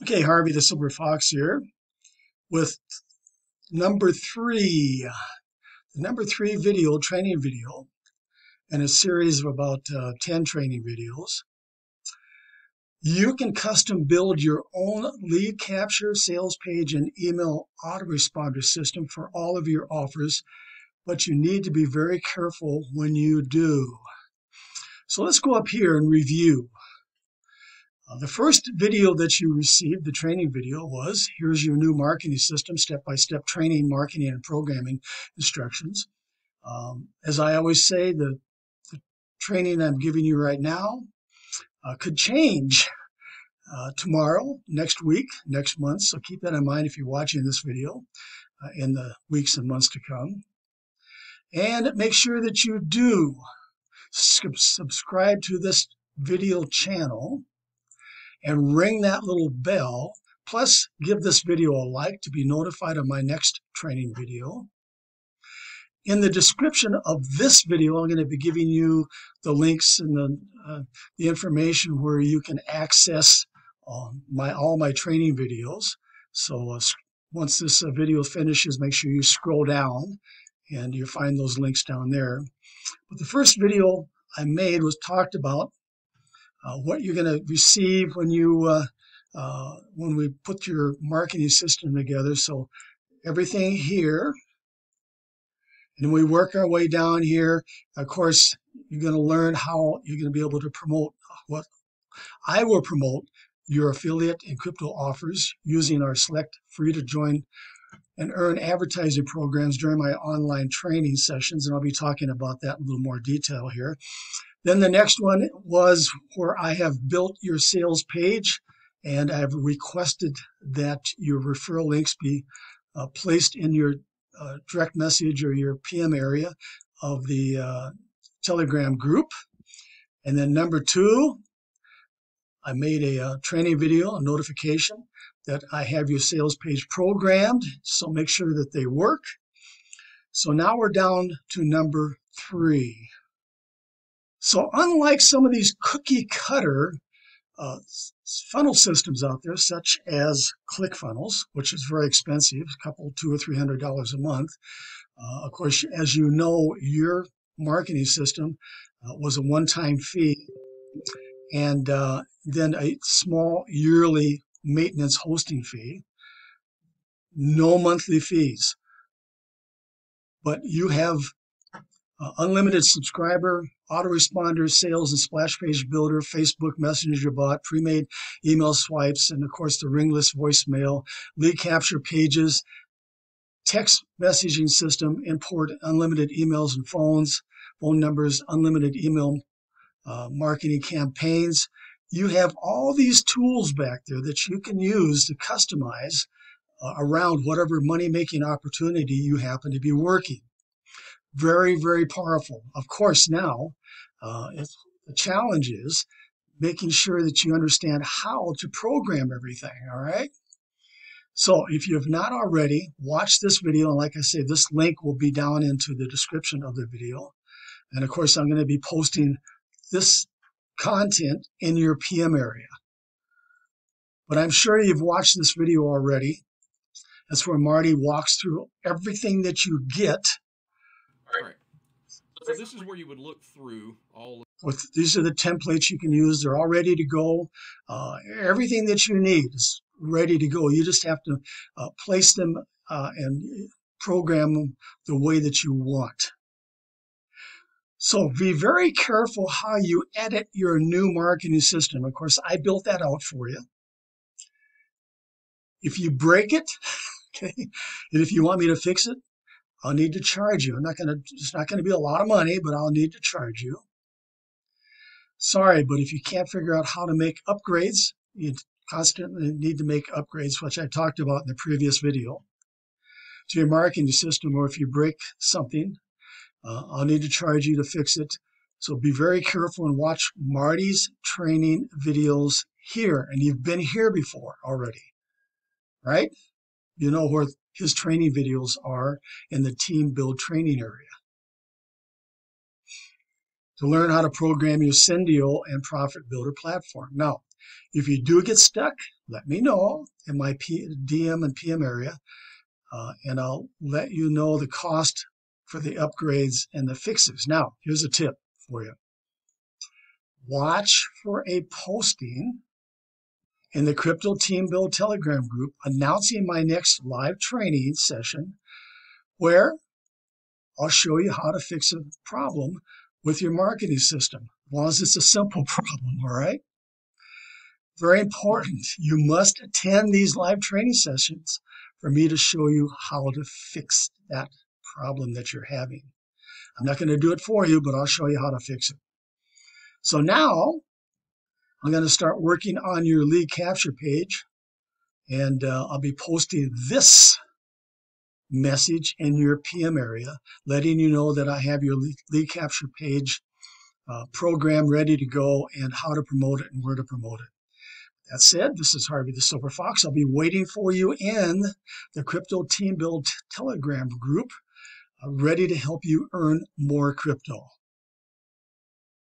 Okay, Harvey the Silver Fox here with number three, the number three video, training video, in a series of about 10 training videos. You can custom build your own lead capture, sales page, and email autoresponder system for all of your offers, but you need to be very careful when you do. So let's go up here and review. The first video that you received, the training video, was here's your new marketing system, step-by-step training, marketing, and programming instructions. As I always say, the training I'm giving you right now could change tomorrow, next week, next month. So keep that in mind if you're watching this video in the weeks and months to come. And make sure that you do subscribe to this video channel and ring that little bell. Plus, give this video a like to be notified of my next training video. In the description of this video, I'm going to be giving you the links and the information where you can access all my training videos. So once this video finishes, make sure you scroll down and you find those links down there. But the first video I made was talked about what you're going to receive when you when we put your marketing system together. So everything here, and we work our way down here. Of course, you're going to learn how you're going to be able to promote what I will promote your affiliate and crypto offers using our select free to join and earn advertising programs during my online training sessions. And I'll be talking about that in a little more detail here. Then the next one was where I have built your sales page, and I've requested that your referral links be placed in your direct message or your PM area of the Telegram group. And then number two, I made a training video, a notification that I have your sales page programmed, so make sure that they work. So now we're down to number three. So unlike some of these cookie cutter funnel systems out there, such as ClickFunnels, which is very expensive, a couple, $200 or $300 a month. Of course, as you know, your marketing system was a one-time fee and then a small yearly maintenance hosting fee, no monthly fees. But you have unlimited subscriber, autoresponder, sales and splash page builder, Facebook Messenger bot, pre-made email swipes, and of course the ringless voicemail, lead capture pages, text messaging system, import unlimited emails and phone numbers, unlimited email marketing campaigns. You have all these tools back there that you can use to customize around whatever money-making opportunity you happen to be working. Very, very powerful. Of course, now the challenge is making sure that you understand how to program everything, all right? So if you have not already, watch this video. And like I say, this link will be down into the description of the video. And of course, I'm going to be posting this content in your PM area. But I'm sure you've watched this video already. That's where Marty walks through everything that you get. All right. So this is where you would look through all of These are the templates you can use. They're all ready to go. Everything that you need is ready to go. You just have to place them and program them the way that you want. So be very careful how you edit your new marketing system. Of course, I built that out for you. If you break it, okay, and if you want me to fix it, I'll need to charge you. It's not going to be a lot of money, but I'll need to charge you. Sorry, but if you can't figure out how to make upgrades, you constantly need to make upgrades, which I talked about in the previous video, to your marketing system, or if you break something, I'll need to charge you to fix it. So be very careful and watch Marty's training videos here. And you've been here before already, right? You know where his training videos are in the team build training area. To learn how to program your Sendio and Profit Builder platform. Now, if you do get stuck, let me know in my DM and PM area, and I'll let you know the cost for the upgrades and the fixes. Now, here's a tip for you. Watch for a posting in the Crypto Team Build Telegram group announcing my next live training session where I'll show you how to fix a problem with your marketing system, as long as it's a simple problem, all right? Very important. You must attend these live training sessions for me to show you how to fix that problem that you're having. I'm not going to do it for you, but I'll show you how to fix it. So now I'm going to start working on your lead capture page, and I'll be posting this message in your PM area, letting you know that I have your lead capture page program ready to go and how to promote it and where to promote it. That said, this is Harvey the Silver Fox. I'll be waiting for you in the Crypto Team Build Telegram group, ready to help you earn more crypto.